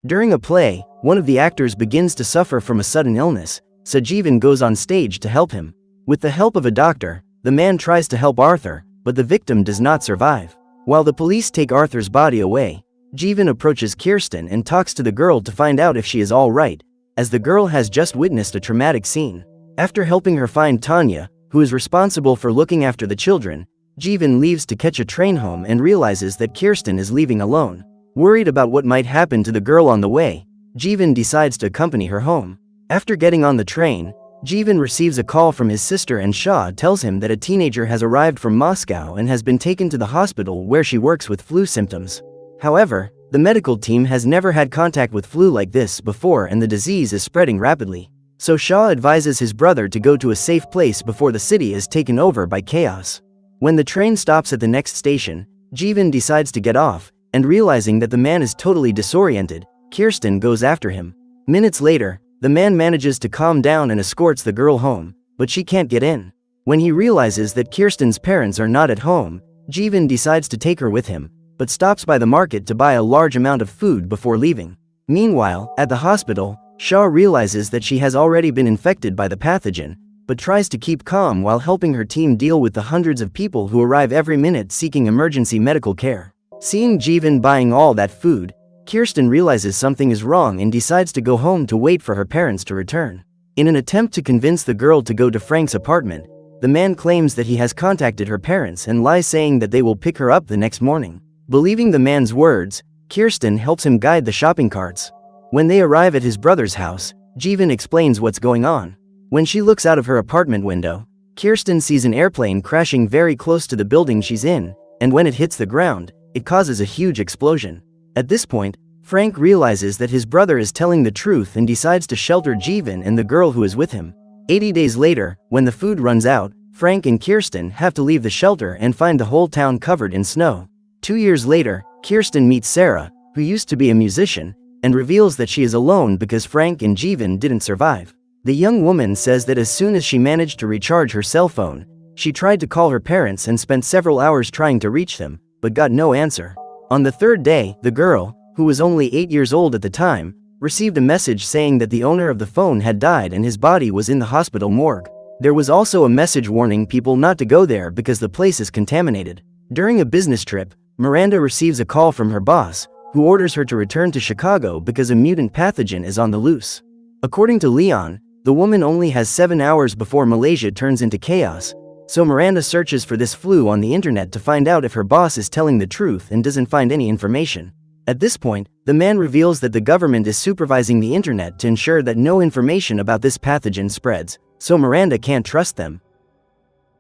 During a play, one of the actors begins to suffer from a sudden illness, so Jeevan goes on stage to help him. With the help of a doctor, the man tries to help Arthur, but the victim does not survive. While the police take Arthur's body away, Jeevan approaches Kirsten and talks to the girl to find out if she is all right, as the girl has just witnessed a traumatic scene. After helping her find Tanya, who is responsible for looking after the children, Jeevan leaves to catch a train home and realizes that Kirsten is leaving alone. Worried about what might happen to the girl on the way, Jeevan decides to accompany her home. After getting on the train, Jeevan receives a call from his sister and Shah tells him that a teenager has arrived from Moscow and has been taken to the hospital where she works with flu symptoms. However, the medical team has never had contact with flu like this before and the disease is spreading rapidly. So Shah advises his brother to go to a safe place before the city is taken over by chaos. When the train stops at the next station, Jeevan decides to get off, and realizing that the man is totally disoriented, Kirsten goes after him. Minutes later, the man manages to calm down and escorts the girl home, but she can't get in. When he realizes that Kirsten's parents are not at home, Jeevan decides to take her with him, but stops by the market to buy a large amount of food before leaving. Meanwhile, at the hospital, Shah realizes that she has already been infected by the pathogen, but tries to keep calm while helping her team deal with the hundreds of people who arrive every minute seeking emergency medical care. Seeing Jeevan buying all that food, Kirsten realizes something is wrong and decides to go home to wait for her parents to return. In an attempt to convince the girl to go to Frank's apartment, the man claims that he has contacted her parents and lies saying that they will pick her up the next morning. Believing the man's words, Kirsten helps him guide the shopping carts. When they arrive at his brother's house, Jeevan explains what's going on. When she looks out of her apartment window, Kirsten sees an airplane crashing very close to the building she's in, and when it hits the ground, it causes a huge explosion. At this point, Frank realizes that his brother is telling the truth and decides to shelter Jeevan and the girl who is with him. 80 days later, when the food runs out, Frank and Kirsten have to leave the shelter and find the whole town covered in snow. 2 years later, Kirsten meets Sarah, who used to be a musician, and reveals that she is alone because Frank and Jeevan didn't survive. The young woman says that as soon as she managed to recharge her cell phone, she tried to call her parents and spent several hours trying to reach them, but got no answer. On the third day, the girl, who was only 8 years old at the time, received a message saying that the owner of the phone had died and his body was in the hospital morgue. There was also a message warning people not to go there because the place is contaminated. During a business trip, Miranda receives a call from her boss, who orders her to return to Chicago because a mutant pathogen is on the loose. According to Leon, the woman only has 7 hours before Malaysia turns into chaos, so Miranda searches for this flu on the internet to find out if her boss is telling the truth and doesn't find any information. At this point, the man reveals that the government is supervising the internet to ensure that no information about this pathogen spreads, so Miranda can't trust them.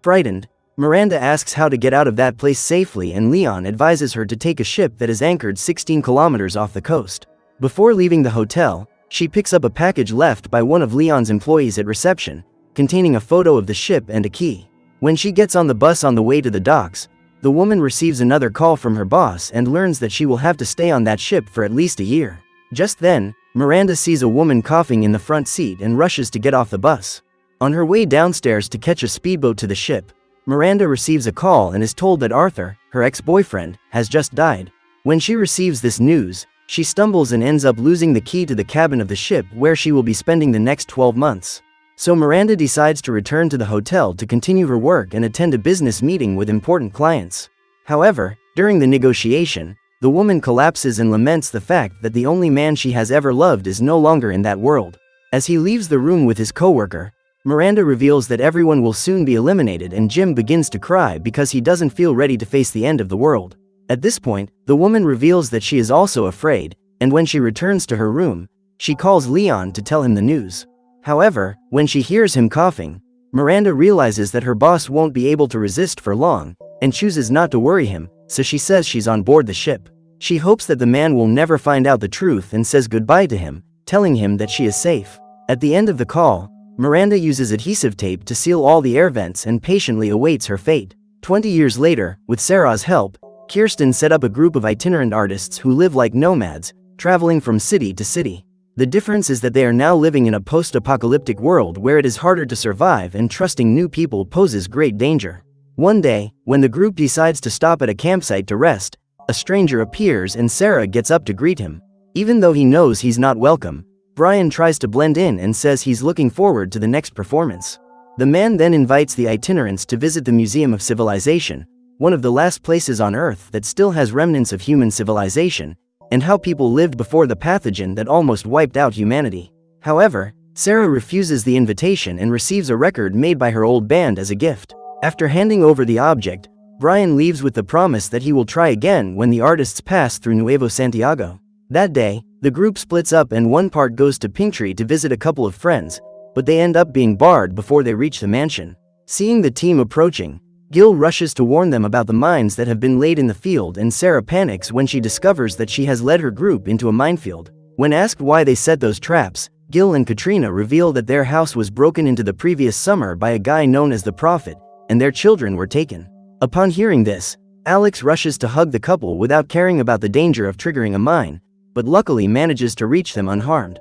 Frightened, Miranda asks how to get out of that place safely and Leon advises her to take a ship that is anchored 16 kilometers off the coast. Before leaving the hotel, she picks up a package left by one of Leon's employees at reception, containing a photo of the ship and a key. When she gets on the bus on the way to the docks, the woman receives another call from her boss and learns that she will have to stay on that ship for at least a year. Just then, Miranda sees a woman coughing in the front seat and rushes to get off the bus. On her way downstairs to catch a speedboat to the ship, Miranda receives a call and is told that Arthur, her ex-boyfriend, has just died. When she receives this news, she stumbles and ends up losing the key to the cabin of the ship where she will be spending the next 12 months. So Miranda decides to return to the hotel to continue her work and attend a business meeting with important clients. However, during the negotiation, the woman collapses and laments the fact that the only man she has ever loved is no longer in that world. As he leaves the room with his coworker, Miranda reveals that everyone will soon be eliminated and Jim begins to cry because he doesn't feel ready to face the end of the world. At this point, the woman reveals that she is also afraid, and when she returns to her room, she calls Leon to tell him the news. However, when she hears him coughing, Miranda realizes that her boss won't be able to resist for long, and chooses not to worry him, so she says she's on board the ship. She hopes that the man will never find out the truth and says goodbye to him, telling him that she is safe. At the end of the call, Miranda uses adhesive tape to seal all the air vents and patiently awaits her fate. 20 years later, with Sarah's help, Kirsten set up a group of itinerant artists who live like nomads, traveling from city to city. The difference is that they are now living in a post-apocalyptic world where it is harder to survive and trusting new people poses great danger. One day, when the group decides to stop at a campsite to rest, a stranger appears and Sarah gets up to greet him. Even though he knows he's not welcome, Brian tries to blend in and says he's looking forward to the next performance. The man then invites the itinerants to visit the Museum of Civilization, one of the last places on Earth that still has remnants of human civilization, and how people lived before the pathogen that almost wiped out humanity. However, Sarah refuses the invitation and receives a record made by her old band as a gift. After handing over the object, Brian leaves with the promise that he will try again when the artists pass through Nuevo Santiago. That day, the group splits up and one part goes to Pinktree to visit a couple of friends, but they end up being barred before they reach the mansion. Seeing the team approaching, Gil rushes to warn them about the mines that have been laid in the field, and Sarah panics when she discovers that she has led her group into a minefield. When asked why they set those traps, Gil and Katrina reveal that their house was broken into the previous summer by a guy known as the Prophet, and their children were taken. Upon hearing this, Alex rushes to hug the couple without caring about the danger of triggering a mine, but luckily manages to reach them unharmed.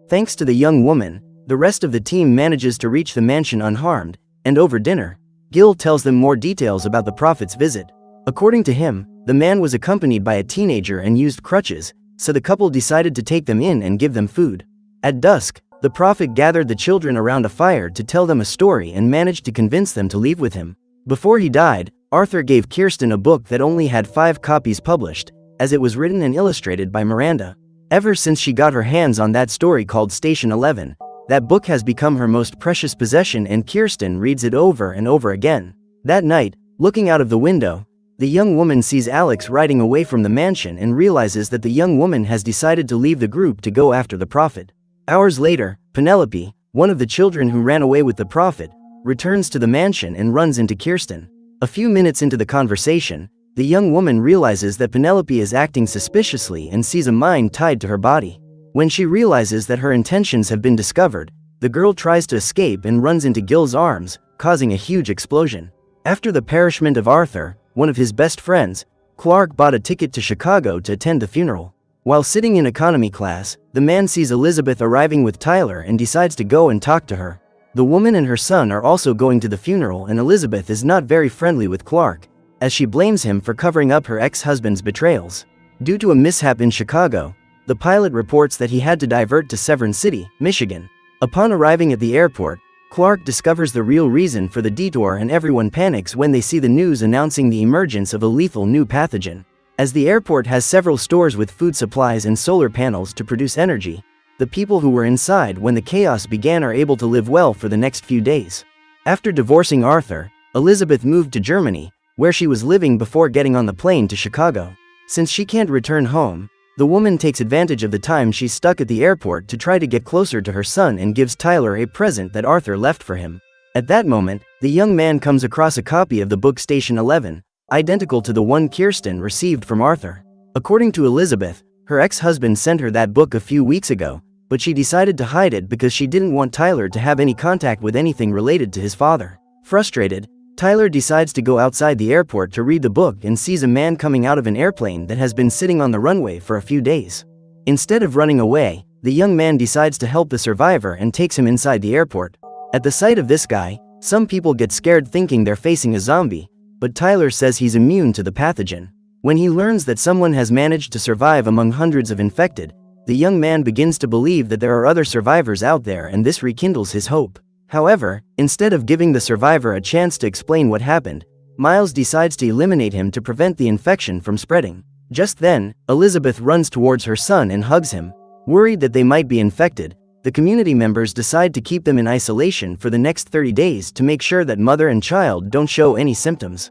Thanks to the young woman, the rest of the team manages to reach the mansion unharmed, and over dinner, Gil tells them more details about the Prophet's visit. According to him, the man was accompanied by a teenager and used crutches, so the couple decided to take them in and give them food. At dusk, the Prophet gathered the children around a fire to tell them a story and managed to convince them to leave with him. Before he died, Arthur gave Kirsten a book that only had 5 copies published, as it was written and illustrated by Miranda. Ever since she got her hands on that story called Station 11, that book has become her most precious possession, and Kirsten reads it over and over again. That night, looking out of the window, the young woman sees Alex riding away from the mansion and realizes that the young woman has decided to leave the group to go after the Prophet. Hours later, Penelope, one of the children who ran away with the Prophet, returns to the mansion and runs into Kirsten. A few minutes into the conversation, the young woman realizes that Penelope is acting suspiciously and sees a mine tied to her body. When she realizes that her intentions have been discovered, the girl tries to escape and runs into Gil's arms, causing a huge explosion. After the perishment of Arthur, one of his best friends, Clark bought a ticket to Chicago to attend the funeral. While sitting in economy class, the man sees Elizabeth arriving with Tyler and decides to go and talk to her. The woman and her son are also going to the funeral, and Elizabeth is not very friendly with Clark, as she blames him for covering up her ex-husband's betrayals. Due to a mishap in Chicago, the pilot reports that he had to divert to Severn City, Michigan. Upon arriving at the airport, Clark discovers the real reason for the detour, and everyone panics when they see the news announcing the emergence of a lethal new pathogen. As the airport has several stores with food supplies and solar panels to produce energy, the people who were inside when the chaos began are able to live well for the next few days. After divorcing Arthur, Elizabeth moved to Germany, where she was living before getting on the plane to Chicago. Since she can't return home, the woman takes advantage of the time she's stuck at the airport to try to get closer to her son and gives Tyler a present that Arthur left for him. At that moment, the young man comes across a copy of the book Station 11, identical to the one Kirsten received from Arthur. According to Elizabeth, her ex-husband sent her that book a few weeks ago, but she decided to hide it because she didn't want Tyler to have any contact with anything related to his father. Frustrated, Tyler decides to go outside the airport to read the book and sees a man coming out of an airplane that has been sitting on the runway for a few days. Instead of running away, the young man decides to help the survivor and takes him inside the airport. At the sight of this guy, some people get scared thinking they're facing a zombie, but Tyler says he's immune to the pathogen. When he learns that someone has managed to survive among hundreds of infected, the young man begins to believe that there are other survivors out there, and this rekindles his hope. However, instead of giving the survivor a chance to explain what happened, Miles decides to eliminate him to prevent the infection from spreading. Just then, Elizabeth runs towards her son and hugs him. Worried that they might be infected, the community members decide to keep them in isolation for the next 30 days to make sure that mother and child don't show any symptoms.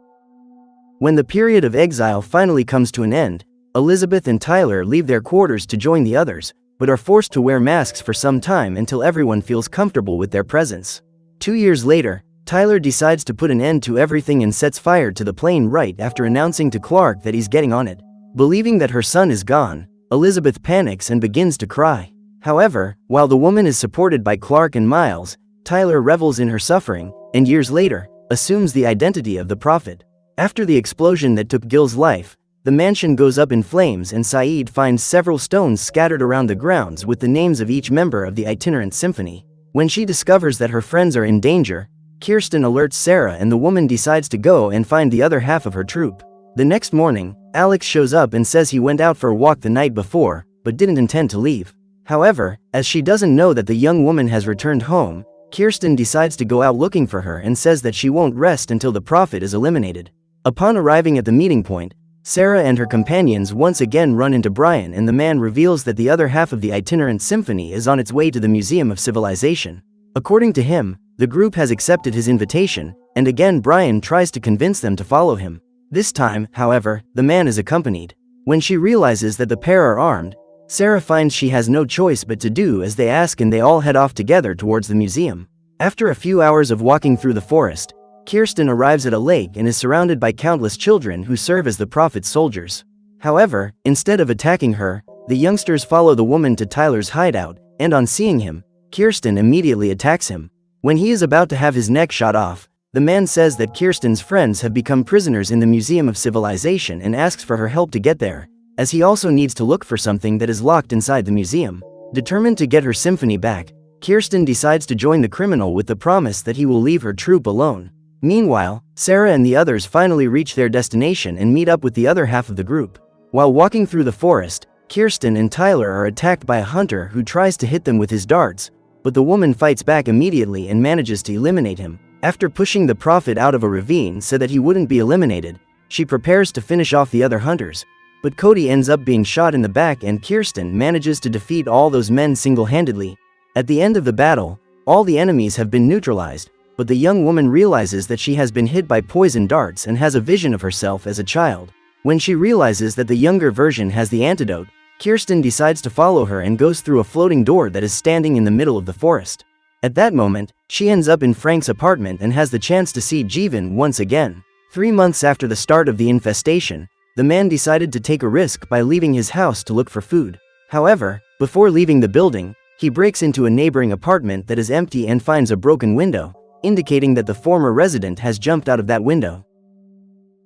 When the period of exile finally comes to an end, Elizabeth and Tyler leave their quarters to join the others, but are forced to wear masks for some time until everyone feels comfortable with their presence. 2 years later, Tyler decides to put an end to everything and sets fire to the plane right after announcing to Clark that he's getting on it. Believing that her son is gone, Elizabeth panics and begins to cry. However, while the woman is supported by Clark and Miles, Tyler revels in her suffering, and years later, assumes the identity of the Prophet. After the explosion that took Gil's life, the mansion goes up in flames, and Saeed finds several stones scattered around the grounds with the names of each member of the itinerant symphony. When she discovers that her friends are in danger, Kirsten alerts Sarah, and the woman decides to go and find the other half of her troupe. The next morning, Alex shows up and says he went out for a walk the night before, but didn't intend to leave. However, as she doesn't know that the young woman has returned home, Kirsten decides to go out looking for her and says that she won't rest until the prophet is eliminated. Upon arriving at the meeting point, Sarah and her companions once again run into Brian, and the man reveals that the other half of the itinerant symphony is on its way to the Museum of Civilization. According to him, the group has accepted his invitation, and again Brian tries to convince them to follow him. This time, however, the man is accompanied. When she realizes that the pair are armed, Sarah finds she has no choice but to do as they ask, and they all head off together towards the museum. After a few hours of walking through the forest, Kirsten arrives at a lake and is surrounded by countless children who serve as the prophet's soldiers. However, instead of attacking her, the youngsters follow the woman to Tyler's hideout, and on seeing him, Kirsten immediately attacks him. When he is about to have his neck shot off, the man says that Kirsten's friends have become prisoners in the Museum of Civilization and asks for her help to get there, as he also needs to look for something that is locked inside the museum. Determined to get her symphony back, Kirsten decides to join the criminal with the promise that he will leave her troupe alone. Meanwhile, Sarah and the others finally reach their destination and meet up with the other half of the group. While walking through the forest, Kirsten and Tyler are attacked by a hunter who tries to hit them with his darts, but the woman fights back immediately and manages to eliminate him. After pushing the prophet out of a ravine so that he wouldn't be eliminated, she prepares to finish off the other hunters, but Cody ends up being shot in the back and Kirsten manages to defeat all those men single-handedly. At the end of the battle, all the enemies have been neutralized, but the young woman realizes that she has been hit by poison darts and has a vision of herself as a child. When she realizes that the younger version has the antidote, Kirsten decides to follow her and goes through a floating door that is standing in the middle of the forest. At that moment, she ends up in Frank's apartment and has the chance to see Jeevan once again. 3 months after the start of the infestation, the man decided to take a risk by leaving his house to look for food. However, before leaving the building, he breaks into a neighboring apartment that is empty and finds a broken window, indicating that the former resident has jumped out of that window.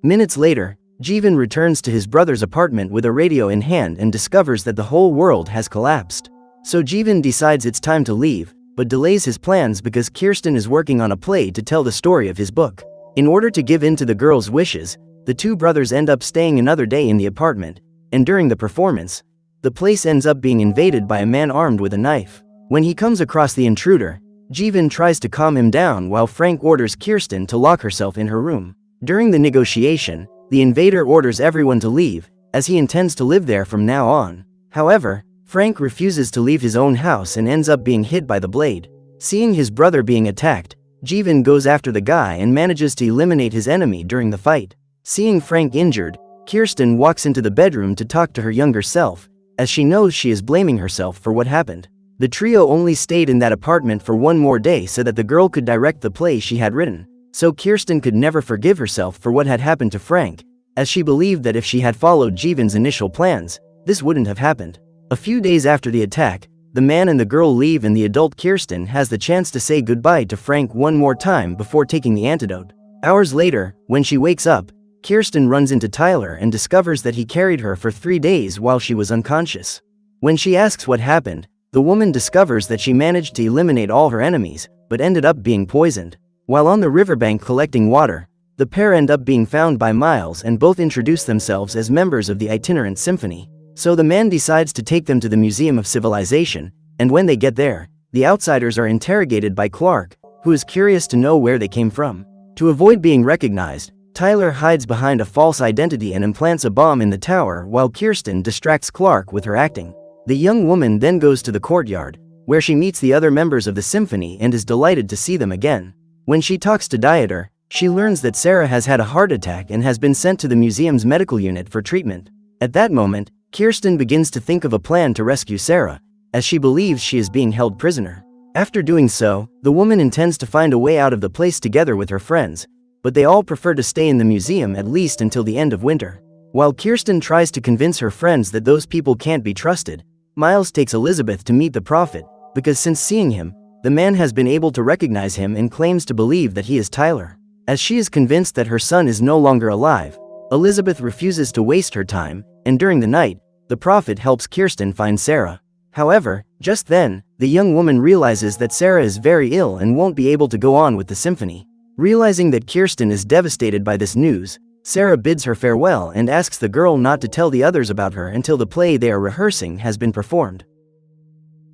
Minutes later, Jeevan returns to his brother's apartment with a radio in hand and discovers that the whole world has collapsed. So Jeevan decides it's time to leave, but delays his plans because Kirsten is working on a play to tell the story of his book. In order to give in to the girl's wishes, the two brothers end up staying another day in the apartment, and during the performance, the place ends up being invaded by a man armed with a knife. When he comes across the intruder, Jeevan tries to calm him down while Frank orders Kirsten to lock herself in her room. During the negotiation, the invader orders everyone to leave, as he intends to live there from now on. However, Frank refuses to leave his own house and ends up being hit by the blade. Seeing his brother being attacked, Jeevan goes after the guy and manages to eliminate his enemy during the fight. Seeing Frank injured, Kirsten walks into the bedroom to talk to her younger self, as she knows she is blaming herself for what happened. The trio only stayed in that apartment for one more day so that the girl could direct the play she had written. So Kirsten could never forgive herself for what had happened to Frank, as she believed that if she had followed Jeevan's initial plans, this wouldn't have happened. A few days after the attack, the man and the girl leave and the adult Kirsten has the chance to say goodbye to Frank one more time before taking the antidote. Hours later, when she wakes up, Kirsten runs into Tyler and discovers that he carried her for 3 days while she was unconscious. When she asks what happened, the woman discovers that she managed to eliminate all her enemies, but ended up being poisoned. While on the riverbank collecting water, the pair end up being found by Miles and both introduce themselves as members of the itinerant symphony. So the man decides to take them to the Museum of Civilization, and when they get there, the outsiders are interrogated by Clark, who is curious to know where they came from. To avoid being recognized, Tyler hides behind a false identity and implants a bomb in the tower while Kirsten distracts Clark with her acting. The young woman then goes to the courtyard, where she meets the other members of the symphony and is delighted to see them again. When she talks to Dieter, she learns that Sarah has had a heart attack and has been sent to the museum's medical unit for treatment. At that moment, Kirsten begins to think of a plan to rescue Sarah, as she believes she is being held prisoner. After doing so, the woman intends to find a way out of the place together with her friends, but they all prefer to stay in the museum at least until the end of winter. While Kirsten tries to convince her friends that those people can't be trusted, Miles takes Elizabeth to meet the prophet, because since seeing him, the man has been able to recognize him and claims to believe that he is Tyler. As she is convinced that her son is no longer alive, Elizabeth refuses to waste her time, and during the night, the prophet helps Kirsten find Sarah. However, just then, the young woman realizes that Sarah is very ill and won't be able to go on with the symphony. Realizing that Kirsten is devastated by this news, Sarah bids her farewell and asks the girl not to tell the others about her until the play they are rehearsing has been performed.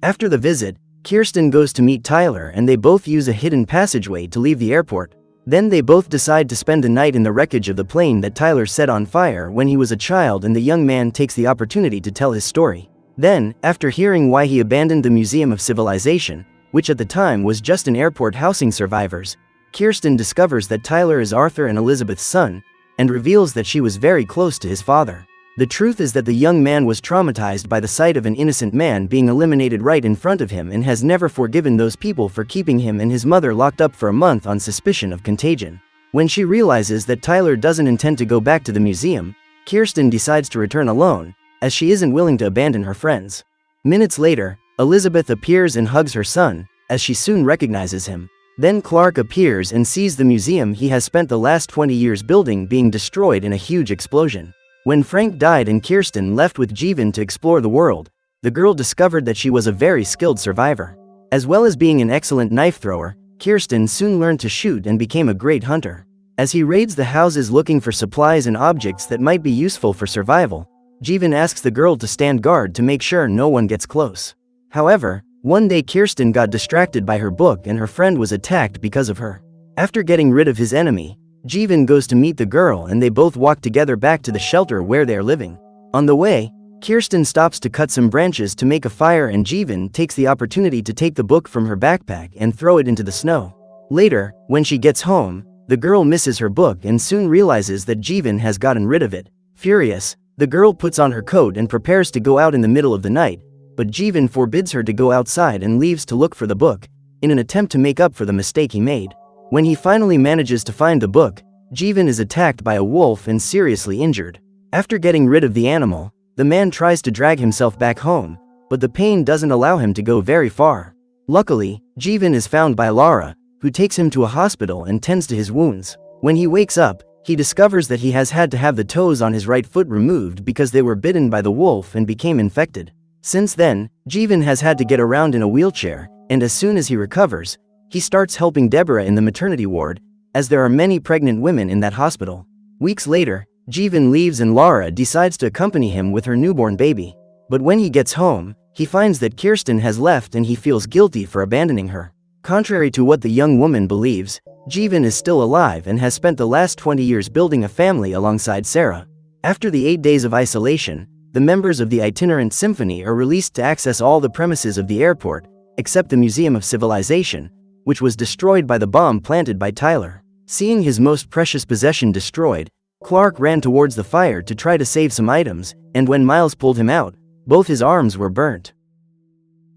After the visit, Kirsten goes to meet Tyler and they both use a hidden passageway to leave the airport. Then they both decide to spend the night in the wreckage of the plane that Tyler set on fire when he was a child, and the young man takes the opportunity to tell his story. Then, after hearing why he abandoned the Museum of Civilization, which at the time was just an airport housing survivors, Kirsten discovers that Tyler is Arthur and Elizabeth's son, and reveals that she was very close to his father. The truth is that the young man was traumatized by the sight of an innocent man being eliminated right in front of him and has never forgiven those people for keeping him and his mother locked up for a month on suspicion of contagion. When she realizes that Tyler doesn't intend to go back to the museum, Kirsten decides to return alone, as she isn't willing to abandon her friends. Minutes later, Elizabeth appears and hugs her son, as she soon recognizes him. Then Clark appears and sees the museum he has spent the last 20 years building being destroyed in a huge explosion. When Frank died and Kirsten left with Jeevan to explore the world, the girl discovered that she was a very skilled survivor. As well as being an excellent knife thrower, Kirsten soon learned to shoot and became a great hunter. As he raids the houses looking for supplies and objects that might be useful for survival, Jeevan asks the girl to stand guard to make sure no one gets close. However, one day Kirsten got distracted by her book and her friend was attacked because of her. After getting rid of his enemy, Jeevan goes to meet the girl and they both walk together back to the shelter where they are living. On the way, Kirsten stops to cut some branches to make a fire and Jeevan takes the opportunity to take the book from her backpack and throw it into the snow. Later, when she gets home, the girl misses her book and soon realizes that Jeevan has gotten rid of it. Furious, the girl puts on her coat and prepares to go out in the middle of the night, but Jeevan forbids her to go outside and leaves to look for the book, in an attempt to make up for the mistake he made. When he finally manages to find the book, Jeevan is attacked by a wolf and seriously injured. After getting rid of the animal, the man tries to drag himself back home, but the pain doesn't allow him to go very far. Luckily, Jeevan is found by Lara, who takes him to a hospital and tends to his wounds. When he wakes up, he discovers that he has had to have the toes on his right foot removed because they were bitten by the wolf and became infected. Since then, Jeevan has had to get around in a wheelchair, and as soon as he recovers, he starts helping Deborah in the maternity ward, as there are many pregnant women in that hospital. Weeks later, Jeevan leaves and Lara decides to accompany him with her newborn baby. But when he gets home, he finds that Kirsten has left and he feels guilty for abandoning her. Contrary to what the young woman believes, Jeevan is still alive and has spent the last 20 years building a family alongside Sarah. After the 8 days of isolation, the members of the itinerant symphony are released to access all the premises of the airport, except the Museum of Civilization, which was destroyed by the bomb planted by Tyler. Seeing his most precious possession destroyed, Clark ran towards the fire to try to save some items, and when Miles pulled him out, both his arms were burnt.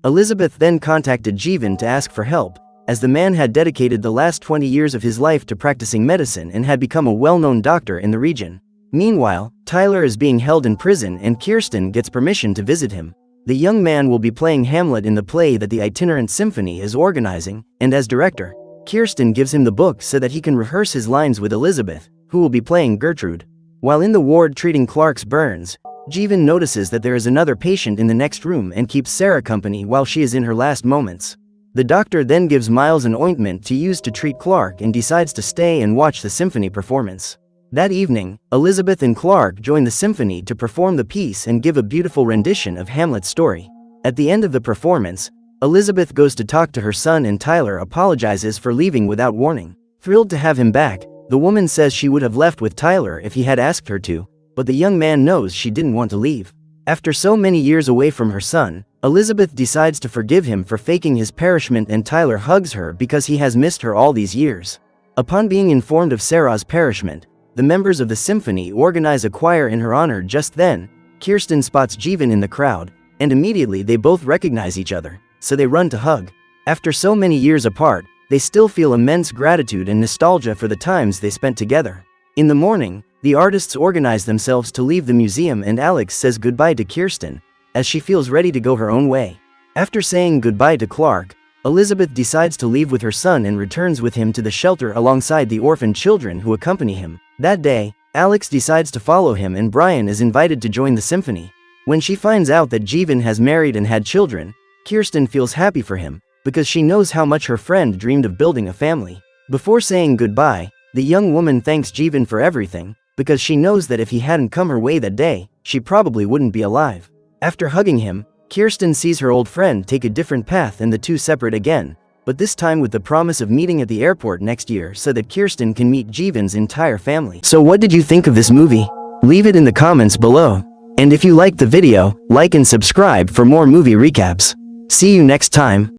Elizabeth then contacted Jeevan to ask for help, as the man had dedicated the last 20 years of his life to practicing medicine and had become a well-known doctor in the region. Meanwhile, Tyler is being held in prison and Kirsten gets permission to visit him. The young man will be playing Hamlet in the play that the itinerant symphony is organizing, and as director, Kirsten gives him the book so that he can rehearse his lines with Elizabeth, who will be playing Gertrude. While in the ward treating Clark's burns, Jeevan notices that there is another patient in the next room and keeps Sarah company while she is in her last moments. The doctor then gives Miles an ointment to use to treat Clark and decides to stay and watch the symphony performance. That evening, Elizabeth and Clark join the symphony to perform the piece and give a beautiful rendition of Hamlet's story. At the end of the performance, Elizabeth goes to talk to her son and Tyler apologizes for leaving without warning. Thrilled to have him back, the woman says she would have left with Tyler if he had asked her to, but the young man knows she didn't want to leave. After so many years away from her son, Elizabeth decides to forgive him for faking his perishment and Tyler hugs her because he has missed her all these years. Upon being informed of Sarah's perishment, the members of the symphony organize a choir in her honor. Just then, Kirsten spots Jeevan in the crowd, and immediately they both recognize each other, so they run to hug. After so many years apart, they still feel immense gratitude and nostalgia for the times they spent together. In the morning, the artists organize themselves to leave the museum and Alex says goodbye to Kirsten, as she feels ready to go her own way. After saying goodbye to Clark, Elizabeth decides to leave with her son and returns with him to the shelter alongside the orphaned children who accompany him. That day, Alex decides to follow him and Brian is invited to join the symphony. When she finds out that Jeevan has married and had children, Kirsten feels happy for him, because she knows how much her friend dreamed of building a family. Before saying goodbye, the young woman thanks Jeevan for everything, because she knows that if he hadn't come her way that day, she probably wouldn't be alive. After hugging him, Kirsten sees her old friend take a different path and the two separate again, but this time with the promise of meeting at the airport next year so that Kirsten can meet Jeevan's entire family. So what did you think of this movie? Leave it in the comments below. And if you liked the video, like and subscribe for more movie recaps. See you next time.